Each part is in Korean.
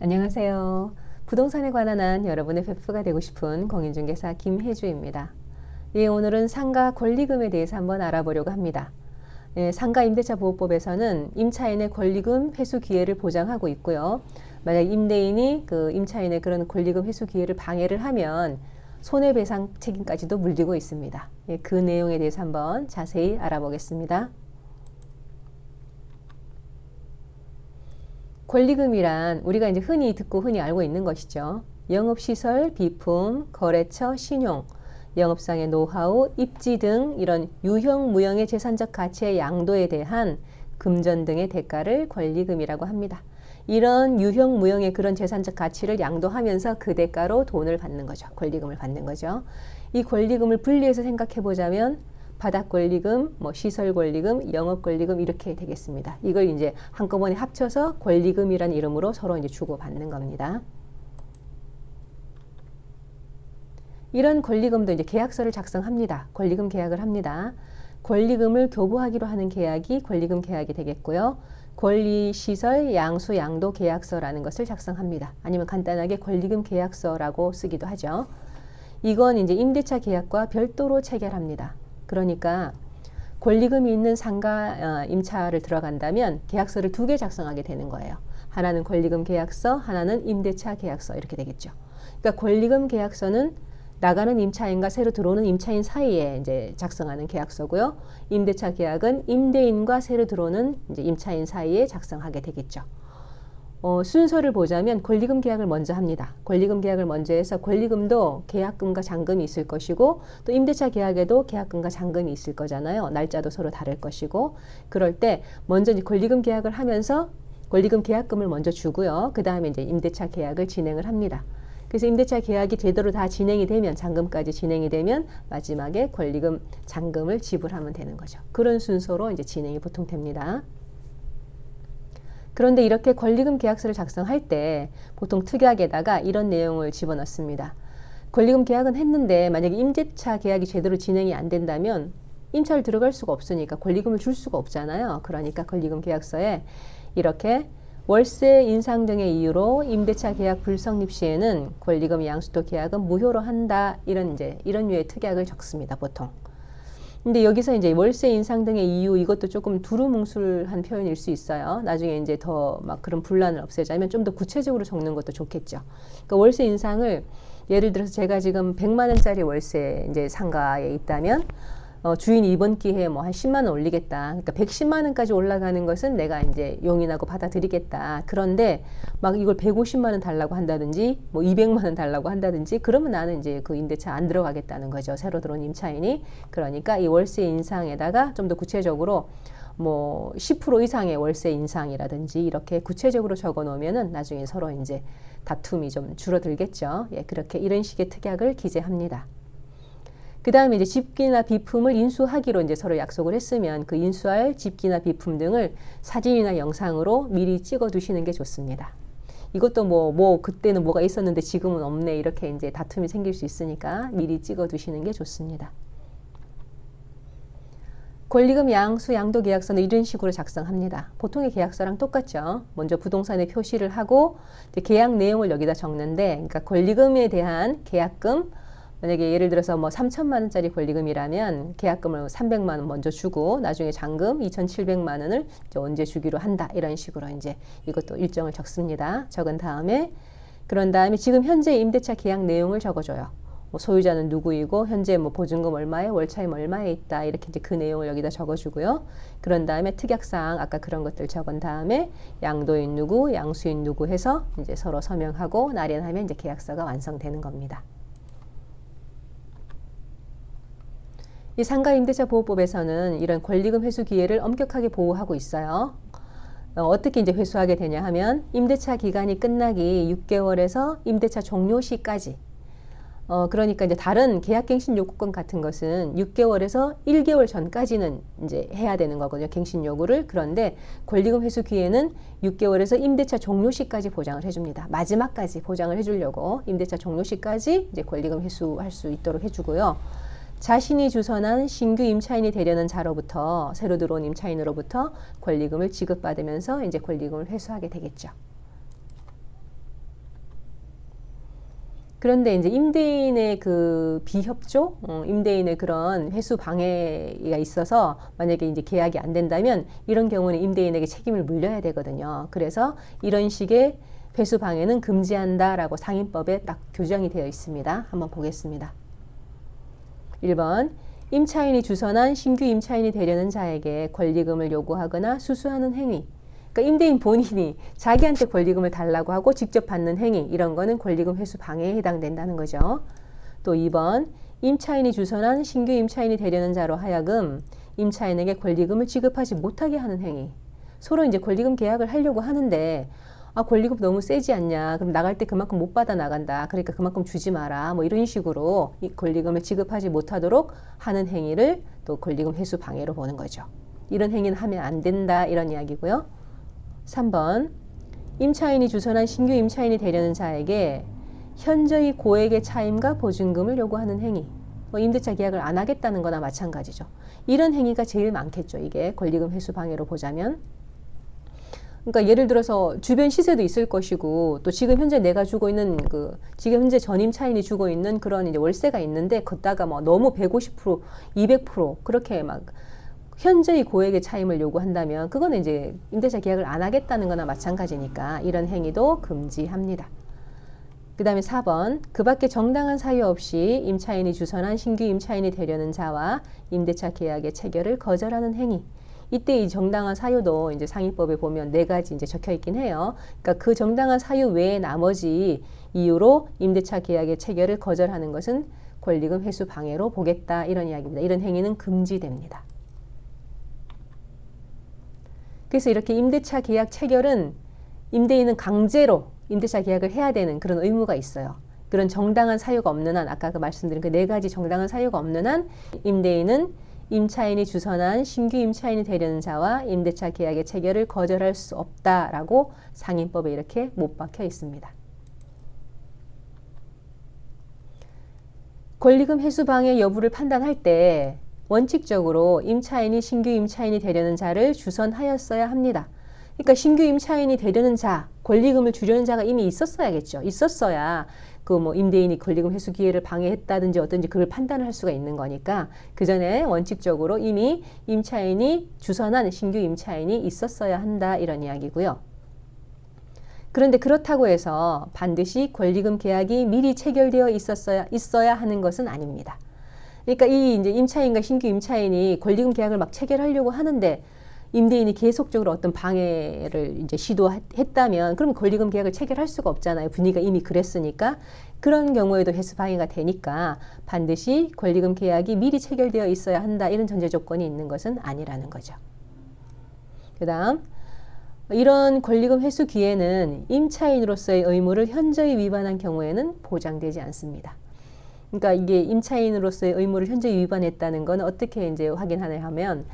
안녕하세요. 부동산에 관한 한 여러분의 베프가 되고 싶은 공인중개사 김혜주입니다. 예, 오늘은 상가 권리금에 대해서 한번 알아보려고 합니다. 예, 상가 임대차 보호법에서는 임차인의 권리금 회수 기회를 보장하고 있고요. 만약 임대인이 그 임차인의 그런 권리금 회수 기회를 방해를 하면 손해배상 책임까지도 물리고 있습니다. 예, 그 내용에 대해서 한번 자세히 알아보겠습니다. 권리금이란 우리가 이제 흔히 듣고 흔히 알고 있는 것이죠. 영업시설, 비품, 거래처, 신용, 영업상의 노하우, 입지 등 이런 유형, 무형의 재산적 가치의 양도에 대한 금전 등의 대가를 권리금이라고 합니다. 이런 유형, 무형의 그런 재산적 가치를 양도하면서 그 대가로 돈을 받는 거죠. 권리금을 받는 거죠. 이 권리금을 분리해서 생각해 보자면 바닥 권리금, 시설 권리금, 영업 권리금 이렇게 되겠습니다. 이걸 이제 한꺼번에 합쳐서 권리금이라는 이름으로 서로 이제 주고받는 겁니다. 이런 권리금도 이제 계약서를 작성합니다. 권리금 계약을 합니다. 권리금을 교부하기로 하는 계약이 권리금 계약이 되겠고요. 권리시설 양수 양도 계약서라는 것을 작성합니다. 아니면 간단하게 권리금 계약서라고 쓰기도 하죠. 이건 이제 임대차 계약과 별도로 체결합니다. 그러니까 권리금이 있는 상가 임차를 들어간다면 계약서를 2개 작성하게 되는 거예요. 하나는 권리금 계약서, 하나는 임대차 계약서 이렇게 되겠죠. 그러니까 권리금 계약서는 나가는 임차인과 새로 들어오는 임차인 사이에 이제 작성하는 계약서고요. 임대차 계약은 임대인과 새로 들어오는 이제 임차인 사이에 작성하게 되겠죠. 순서를 보자면 권리금 계약을 먼저 합니다. 권리금 계약을 먼저 해서 권리금도 계약금과 잔금이 있을 것이고 또 임대차 계약에도 계약금과 잔금이 있을 거잖아요. 날짜도 서로 다를 것이고 그럴 때 먼저 이제 권리금 계약을 하면서 권리금 계약금을 먼저 주고요. 그 다음에 이제 임대차 계약을 진행을 합니다. 그래서 임대차 계약이 제대로 다 진행이 되면 잔금까지 진행이 되면 마지막에 권리금 잔금을 지불하면 되는 거죠. 그런 순서로 이제 진행이 보통 됩니다. 그런데 이렇게 권리금 계약서를 작성할 때 보통 특약에다가 이런 내용을 집어넣습니다. 권리금 계약은 했는데 만약에 임대차 계약이 제대로 진행이 안 된다면 임차를 들어갈 수가 없으니까 권리금을 줄 수가 없잖아요. 그러니까 권리금 계약서에 이렇게 월세 인상 등의 이유로 임대차 계약 불성립 시에는 권리금 양수도 계약은 무효로 한다. 이런 류의 특약을 적습니다. 보통. 근데 여기서 이제 월세 인상 등의 이유 이것도 조금 두루뭉술한 표현일 수 있어요. 나중에 이제 더 막 그런 분란을 없애자면 좀 더 구체적으로 적는 것도 좋겠죠. 그러니까 월세 인상을 예를 들어서 제가 지금 100만 원짜리 월세 이제 상가에 있다면 주인이 이번 기회에 뭐 한 10만 원 올리겠다. 그러니까 110만 원까지 올라가는 것은 내가 이제 용인하고 받아들이겠다. 그런데 막 이걸 150만 원 달라고 한다든지 뭐 200만 원 달라고 한다든지 그러면 나는 이제 그 임대차 안 들어가겠다는 거죠. 새로 들어온 임차인이. 그러니까 이 월세 인상에다가 좀 더 구체적으로 뭐 10% 이상의 월세 인상이라든지 이렇게 구체적으로 적어 놓으면은 나중에 서로 이제 다툼이 좀 줄어들겠죠. 예, 그렇게 이런 식의 특약을 기재합니다. 그 다음에 이제 집기나 비품을 인수하기로 이제 서로 약속을 했으면 그 인수할 집기나 비품 등을 사진이나 영상으로 미리 찍어 두시는 게 좋습니다. 이것도 뭐 그때는 뭐가 있었는데 지금은 없네 이렇게 이제 다툼이 생길 수 있으니까 미리 찍어 두시는 게 좋습니다. 권리금 양수 양도 계약서는 이런 식으로 작성합니다. 보통의 계약서랑 똑같죠. 먼저 부동산에 표시를 하고 이제 계약 내용을 여기다 적는데 그러니까 권리금에 대한 계약금 만약에 예를 들어서 뭐 3천만 원짜리 권리금이라면 계약금을 300만 원 먼저 주고 나중에 잔금 2,700만 원을 이제 언제 주기로 한다. 이런 식으로 이제 이것도 일정을 적습니다. 적은 다음에 그런 다음에 지금 현재 임대차 계약 내용을 적어줘요. 뭐 소유자는 누구이고 현재 뭐 보증금 얼마에 월차임 얼마에 있다. 이렇게 이제 그 내용을 여기다 적어주고요. 그런 다음에 특약사항 아까 그런 것들 적은 다음에 양도인 누구, 양수인 누구 해서 이제 서로 서명하고 날인하면 이제 계약서가 완성되는 겁니다. 이 상가임대차 보호법에서는 이런 권리금 회수 기회를 엄격하게 보호하고 있어요. 어떻게 이제 회수하게 되냐 하면 임대차 기간이 끝나기 6개월에서 임대차 종료 시까지. 그러니까 이제 다른 계약갱신 요구권 같은 것은 6개월에서 1개월 전까지는 이제 해야 되는 거거든요. 갱신 요구를. 그런데 권리금 회수 기회는 6개월에서 임대차 종료 시까지 보장을 해줍니다. 마지막까지 보장을 해주려고 임대차 종료 시까지 이제 권리금 회수할 수 있도록 해주고요. 자신이 주선한 신규 임차인이 되려는 자로부터 새로 들어온 임차인으로부터 권리금을 지급받으면서 이제 권리금을 회수하게 되겠죠. 그런데 이제 임대인의 그 비협조, 임대인의 그런 회수 방해가 있어서 만약에 이제 계약이 안 된다면 이런 경우는 임대인에게 책임을 물려야 되거든요. 그래서 이런 식의 회수 방해는 금지한다라고 상인법에 딱 규정이 되어 있습니다. 한번 보겠습니다. 1번, 임차인이 주선한 신규 임차인이 되려는 자에게 권리금을 요구하거나 수수하는 행위. 그러니까 임대인 본인이 자기한테 권리금을 달라고 하고 직접 받는 행위, 이런 거는 권리금 회수 방해에 해당된다는 거죠. 또 2번, 임차인이 주선한 신규 임차인이 되려는 자로 하여금 임차인에게 권리금을 지급하지 못하게 하는 행위. 서로 이제 권리금 계약을 하려고 하는데 권리금 너무 세지 않냐, 그럼 나갈 때 그만큼 못 받아 나간다, 그러니까 그만큼 주지 마라, 뭐 이런 식으로 이 권리금을 지급하지 못하도록 하는 행위를 또 권리금 회수 방해로 보는 거죠. 이런 행위는 하면 안 된다, 이런 이야기고요. 3번, 임차인이 주선한 신규 임차인이 되려는 자에게 현저히 고액의 차임과 보증금을 요구하는 행위, 임대차 계약을 안 하겠다는 거나 마찬가지죠. 이런 행위가 제일 많겠죠. 이게 권리금 회수 방해로 보자면. 그러니까 예를 들어서 주변 시세도 있을 것이고, 또 지금 현재 내가 주고 있는 지금 현재 전임차인이 주고 있는 그런 이제 월세가 있는데, 걷다가 뭐 너무 150%, 200% 그렇게 막 현저히 고액의 차임을 요구한다면 그거는 이제 임대차 계약을 안 하겠다는 거나 마찬가지니까 이런 행위도 금지합니다. 그 다음에 4번, 그 밖에 정당한 사유 없이 임차인이 주선한 신규 임차인이 되려는 자와 임대차 계약의 체결을 거절하는 행위. 이때 이 정당한 사유도 이제 상위법에 보면 4가지 이제 적혀 있긴 해요. 그러니까 그 정당한 사유 외에 나머지 이유로 임대차 계약의 체결을 거절하는 것은 권리금 회수 방해로 보겠다, 이런 이야기입니다. 이런 행위는 금지됩니다. 그래서 이렇게 임대차 계약 체결은 임대인은 강제로 임대차 계약을 해야 되는 그런 의무가 있어요. 그런 정당한 사유가 없는 한, 아까 말씀드린 그 4가지 정당한 사유가 없는 한 임대인은 임차인이 주선한 신규 임차인이 되려는 자와 임대차 계약의 체결을 거절할 수 없다라고 상인법에 이렇게 못 박혀 있습니다. 권리금 회수 방해 여부를 판단할 때 원칙적으로 임차인이 신규 임차인이 되려는 자를 주선하였어야 합니다. 그러니까 신규 임차인이 되려는 자, 권리금을 주려는 자가 이미 있었어야겠죠. 있었어야 임대인이 권리금 회수 기회를 방해했다든지 어떤지 그걸 판단을 할 수가 있는 거니까 그 전에 원칙적으로 이미 임차인이 주선한 신규 임차인이 있었어야 한다, 이런 이야기고요. 그런데 그렇다고 해서 반드시 권리금 계약이 미리 체결되어 있어야 하는 것은 아닙니다. 그러니까 이 이제 임차인과 신규 임차인이 권리금 계약을 막 체결하려고 하는데 임대인이 계속적으로 어떤 방해를 이제 시도했다면 그러면 권리금 계약을 체결할 수가 없잖아요. 분위기가 이미 그랬으니까. 그런 경우에도 회수 방해가 되니까 반드시 권리금 계약이 미리 체결되어 있어야 한다, 이런 전제 조건이 있는 것은 아니라는 거죠. 그 다음, 이런 권리금 회수 기회는 임차인으로서의 의무를 현저히 위반한 경우에는 보장되지 않습니다. 그러니까 이게 임차인으로서의 의무를 현저히 위반했다는 건 어떻게 이제 확인하냐 하면,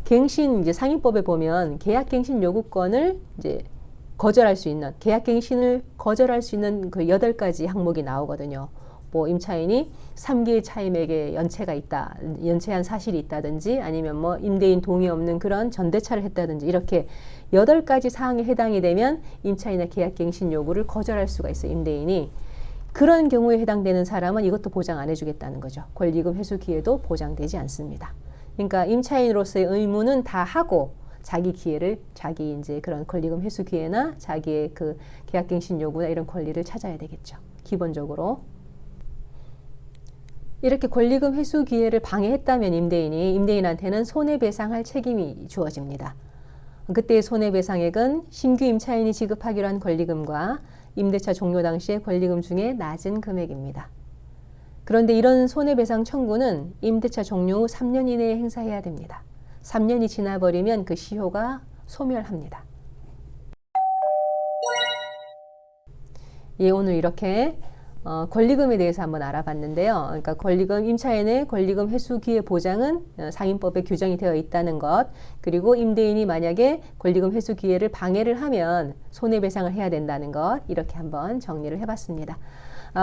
갱신 이제 상인법에 보면 계약갱신 요구권을 이제 거절할 수 있는, 계약갱신을 거절할 수 있는 그 8가지 항목이 나오거든요. 뭐 임차인이 3기의 차임액에 연체가 있다, 연체한 사실이 있다든지, 아니면 뭐 임대인 동의 없는 그런 전대차를 했다든지, 이렇게 8가지 사항에 해당이 되면 임차인의 계약갱신 요구를 거절할 수가 있어요, 임대인이. 그런 경우에 해당되는 사람은 이것도 보장 안 해주겠다는 거죠. 권리금 회수 기회도 보장되지 않습니다. 그러니까 임차인으로서의 의무는 다 하고 자기 기회를, 자기 이제 그런 권리금 회수 기회나 자기의 그 계약갱신 요구나 이런 권리를 찾아야 되겠죠. 기본적으로. 이렇게 권리금 회수 기회를 방해했다면 임대인한테는 손해배상할 책임이 주어집니다. 그때의 손해배상액은 신규 임차인이 지급하기로 한 권리금과 임대차 종료 당시의 권리금 중에 낮은 금액입니다. 그런데 이런 손해배상 청구는 임대차 종료 후 3년 이내에 행사해야 됩니다. 3년이 지나버리면 그 시효가 소멸합니다. 예, 오늘 이렇게 권리금에 대해서 한번 알아봤는데요. 그러니까 임차인의 권리금 회수 기회 보장은 상인법에 규정이 되어 있다는 것, 그리고 임대인이 만약에 권리금 회수 기회를 방해를 하면 손해배상을 해야 된다는 것, 이렇게 한번 정리를 해봤습니다.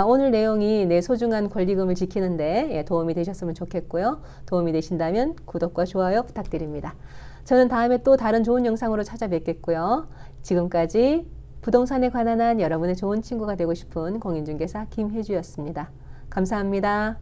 오늘 내용이 내 소중한 권리금을 지키는데 도움이 되셨으면 좋겠고요. 도움이 되신다면 구독과 좋아요 부탁드립니다. 저는 다음에 또 다른 좋은 영상으로 찾아뵙겠고요. 지금까지 부동산에 관한 한 여러분의 좋은 친구가 되고 싶은 공인중개사 김혜주였습니다. 감사합니다.